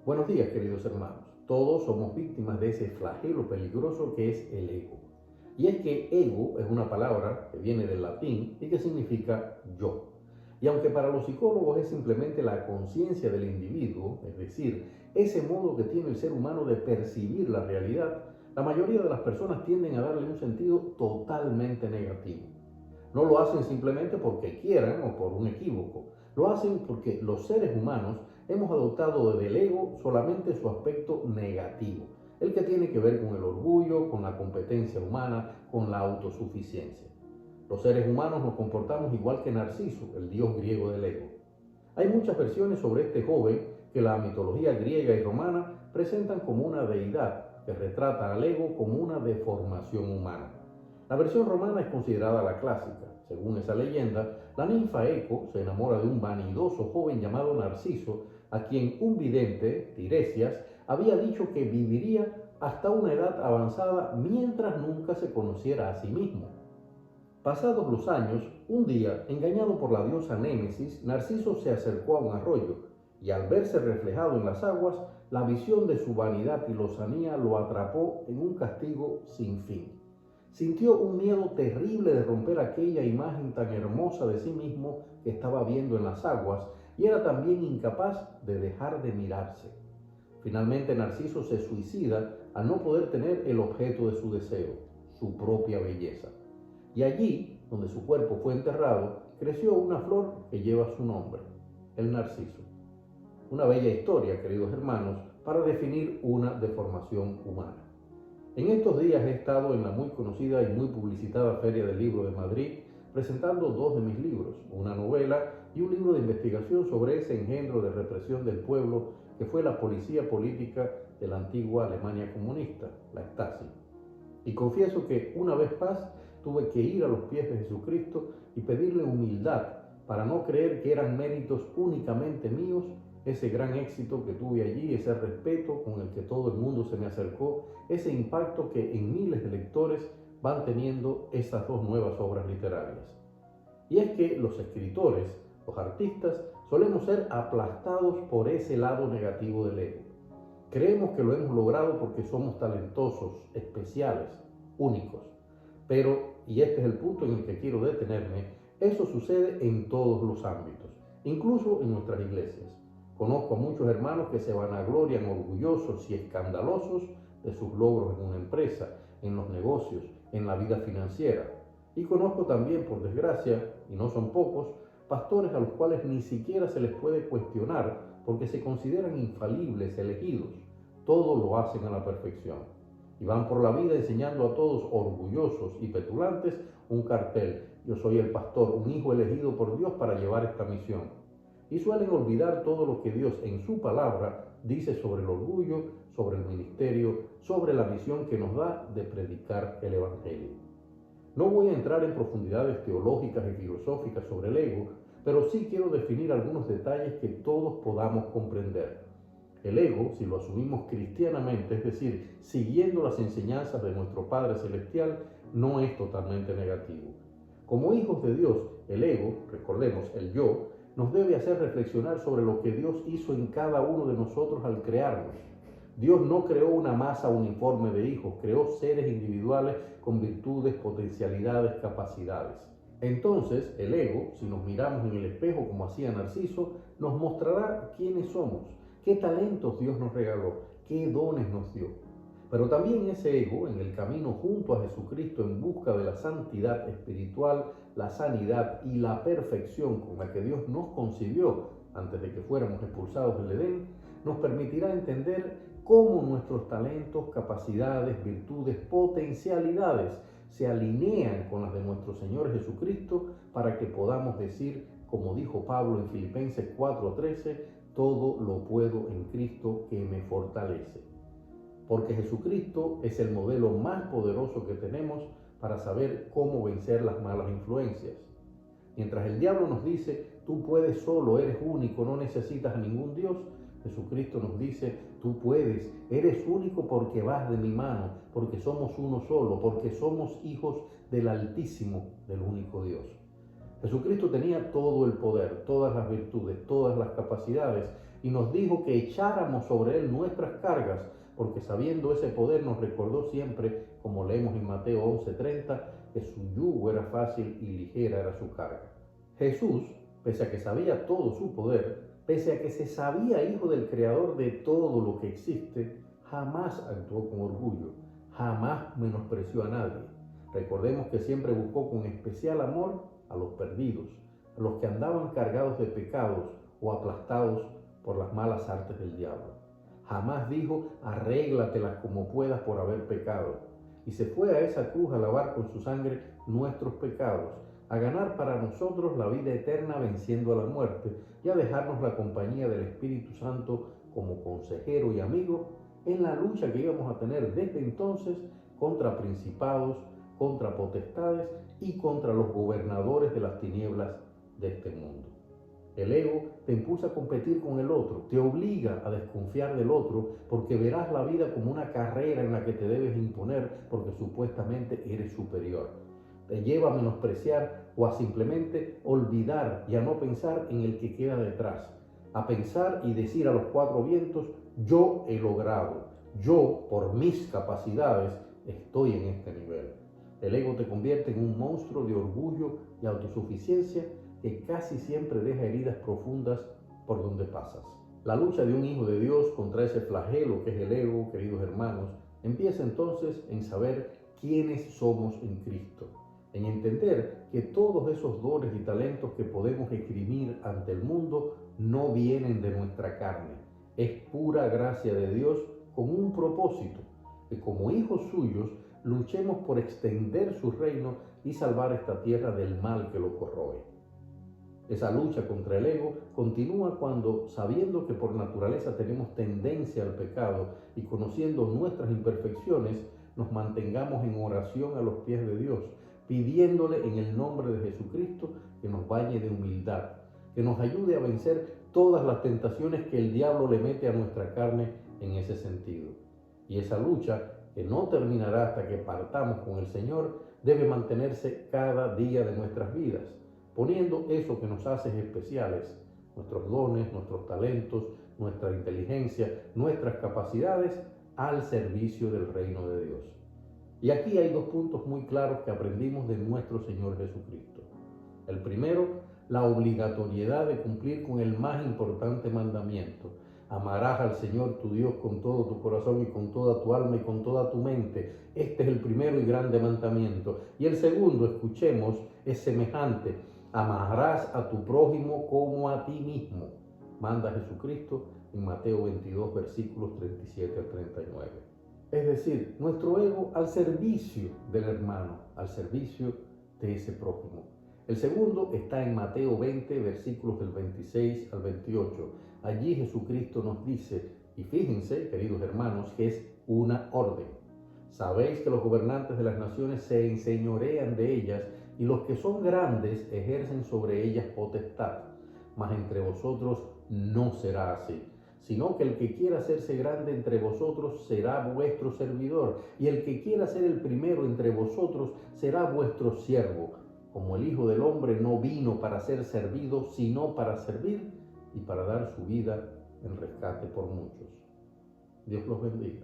Buenos días, queridos hermanos. Todos somos víctimas de ese flagelo peligroso que es el ego. Y es que ego es una palabra que viene del latín y que significa yo. Y aunque para los psicólogos es simplemente la conciencia del individuo, es decir, ese modo que tiene el ser humano de percibir la realidad, la mayoría de las personas tienden a darle un sentido totalmente negativo. No lo hacen simplemente porque quieran o por un equívoco. Lo hacen porque los seres humanos hemos adoptado del ego solamente su aspecto negativo, el que tiene que ver con el orgullo, con la competencia humana, con la autosuficiencia. Los seres humanos nos comportamos igual que Narciso, el dios griego del ego. Hay muchas versiones sobre este joven que la mitología griega y romana presentan como una deidad que retrata al ego como una deformación humana. La versión romana es considerada la clásica. Según esa leyenda, la ninfa Eco se enamora de un vanidoso joven llamado Narciso, a quien un vidente, Tiresias, había dicho que viviría hasta una edad avanzada mientras nunca se conociera a sí mismo. Pasados los años, un día, engañado por la diosa Némesis, Narciso se acercó a un arroyo y al verse reflejado en las aguas, la visión de su vanidad y lozanía lo atrapó en un castigo sin fin. Sintió un miedo terrible de romper aquella imagen tan hermosa de sí mismo que estaba viendo en las aguas y era también incapaz de dejar de mirarse. Finalmente Narciso se suicida al no poder tener el objeto de su deseo, su propia belleza. Y allí, donde su cuerpo fue enterrado, creció una flor que lleva su nombre, el narciso. Una bella historia, queridos hermanos, para definir una deformación humana. En estos días he estado en la muy conocida y muy publicitada Feria del Libro de Madrid presentando dos de mis libros, una novela y un libro de investigación sobre ese engendro de represión del pueblo que fue la policía política de la antigua Alemania comunista, la Stasi. Y confieso que una vez más tuve que ir a los pies de Jesucristo y pedirle humildad para no creer que eran méritos únicamente míos ese gran éxito que tuve allí, ese respeto con el que todo el mundo se me acercó, ese impacto que en miles de lectores van teniendo estas dos nuevas obras literarias. Y es que los escritores, los artistas, solemos ser aplastados por ese lado negativo del ego. Creemos que lo hemos logrado porque somos talentosos, especiales, únicos. Pero, y este es el punto en el que quiero detenerme, eso sucede en todos los ámbitos, incluso en nuestras iglesias. Conozco a muchos hermanos que se vanaglorian orgullosos y escandalosos de sus logros en una empresa, en los negocios, en la vida financiera. Y conozco también, por desgracia, y no son pocos, pastores a los cuales ni siquiera se les puede cuestionar porque se consideran infalibles, elegidos. Todo lo hacen a la perfección. Y van por la vida enseñando a todos orgullosos y petulantes un cartel: yo soy el pastor, un hijo elegido por Dios para llevar esta misión. Y suelen olvidar todo lo que Dios en su palabra dice sobre el orgullo, sobre el ministerio, sobre la misión que nos da de predicar el Evangelio. No voy a entrar en profundidades teológicas y filosóficas sobre el ego, pero sí quiero definir algunos detalles que todos podamos comprender. El ego, si lo asumimos cristianamente, es decir, siguiendo las enseñanzas de nuestro Padre Celestial, no es totalmente negativo. Como hijos de Dios, el ego, recordemos, el yo, nos debe hacer reflexionar sobre lo que Dios hizo en cada uno de nosotros al crearnos. Dios no creó una masa uniforme de hijos, creó seres individuales con virtudes, potencialidades, capacidades. Entonces, el ego, si nos miramos en el espejo como hacía Narciso, nos mostrará quiénes somos, qué talentos Dios nos regaló, qué dones nos dio. Pero también ese ego, en el camino junto a Jesucristo en busca de la santidad espiritual, la sanidad y la perfección con la que Dios nos concibió antes de que fuéramos expulsados del Edén, nos permitirá entender cómo nuestros talentos, capacidades, virtudes, potencialidades se alinean con las de nuestro Señor Jesucristo para que podamos decir, como dijo Pablo en Filipenses 4:13, todo lo puedo en Cristo que me fortalece. Porque Jesucristo es el modelo más poderoso que tenemos para saber cómo vencer las malas influencias. Mientras el diablo nos dice, tú puedes solo, eres único, no necesitas a ningún Dios, Jesucristo nos dice, tú puedes, eres único porque vas de mi mano, porque somos uno solo, porque somos hijos del Altísimo, del único Dios. Jesucristo tenía todo el poder, todas las virtudes, todas las capacidades, y nos dijo que echáramos sobre él nuestras cargas, porque sabiendo ese poder nos recordó siempre, como leemos en Mateo 11:30, que su yugo era fácil y ligera era su carga. Jesús, pese a que sabía todo su poder, pese a que se sabía hijo del creador de todo lo que existe, jamás actuó con orgullo, jamás menospreció a nadie. Recordemos que siempre buscó con especial amor a los perdidos, a los que andaban cargados de pecados o aplastados por las malas artes del diablo. Jamás dijo, arréglatelas como puedas por haber pecado. Y se fue a esa cruz a lavar con su sangre nuestros pecados, a ganar para nosotros la vida eterna venciendo a la muerte y a dejarnos la compañía del Espíritu Santo como consejero y amigo en la lucha que íbamos a tener desde entonces contra principados, contra potestades y contra los gobernadores de las tinieblas de este mundo. El ego te impulsa a competir con el otro, te obliga a desconfiar del otro porque verás la vida como una carrera en la que te debes imponer porque supuestamente eres superior. Te lleva a menospreciar o a simplemente olvidar y a no pensar en el que queda detrás, a pensar y decir a los cuatro vientos, yo he logrado, yo por mis capacidades estoy en este nivel. El ego te convierte en un monstruo de orgullo y autosuficiencia que casi siempre deja heridas profundas por donde pasas. La lucha de un hijo de Dios contra ese flagelo que es el ego, queridos hermanos, empieza entonces en saber quiénes somos en Cristo, en entender que todos esos dones y talentos que podemos esgrimir ante el mundo no vienen de nuestra carne, es pura gracia de Dios con un propósito, que como hijos suyos luchemos por extender su reino y salvar esta tierra del mal que lo corroe. Esa lucha contra el ego continúa cuando, sabiendo que por naturaleza tenemos tendencia al pecado y conociendo nuestras imperfecciones, nos mantengamos en oración a los pies de Dios, pidiéndole en el nombre de Jesucristo que nos bañe de humildad, que nos ayude a vencer todas las tentaciones que el diablo le mete a nuestra carne en ese sentido. Y esa lucha, que no terminará hasta que partamos con el Señor, debe mantenerse cada día de nuestras vidas, poniendo eso que nos hace especiales, nuestros dones, nuestros talentos, nuestra inteligencia, nuestras capacidades, al servicio del reino de Dios. Y aquí hay dos puntos muy claros que aprendimos de nuestro Señor Jesucristo. El primero, la obligatoriedad de cumplir con el más importante mandamiento. Amarás al Señor tu Dios con todo tu corazón y con toda tu alma y con toda tu mente. Este es el primero y grande mandamiento. Y el segundo, escuchemos, es semejante. Amarás a tu prójimo como a ti mismo. Manda Jesucristo en Mateo 22, versículos 37 al 39. Es decir, nuestro ego al servicio del hermano, al servicio de ese prójimo. El segundo está en Mateo 20, versículos del 26 al 28. Allí Jesucristo nos dice, y fíjense, queridos hermanos, que es una orden. Sabéis que los gobernantes de las naciones se enseñorean de ellas y los que son grandes ejercen sobre ellas potestad. Mas entre vosotros no será así, sino que el que quiera hacerse grande entre vosotros será vuestro servidor, y el que quiera ser el primero entre vosotros será vuestro siervo, como el Hijo del Hombre no vino para ser servido, sino para servir y para dar su vida en rescate por muchos. Dios los bendiga.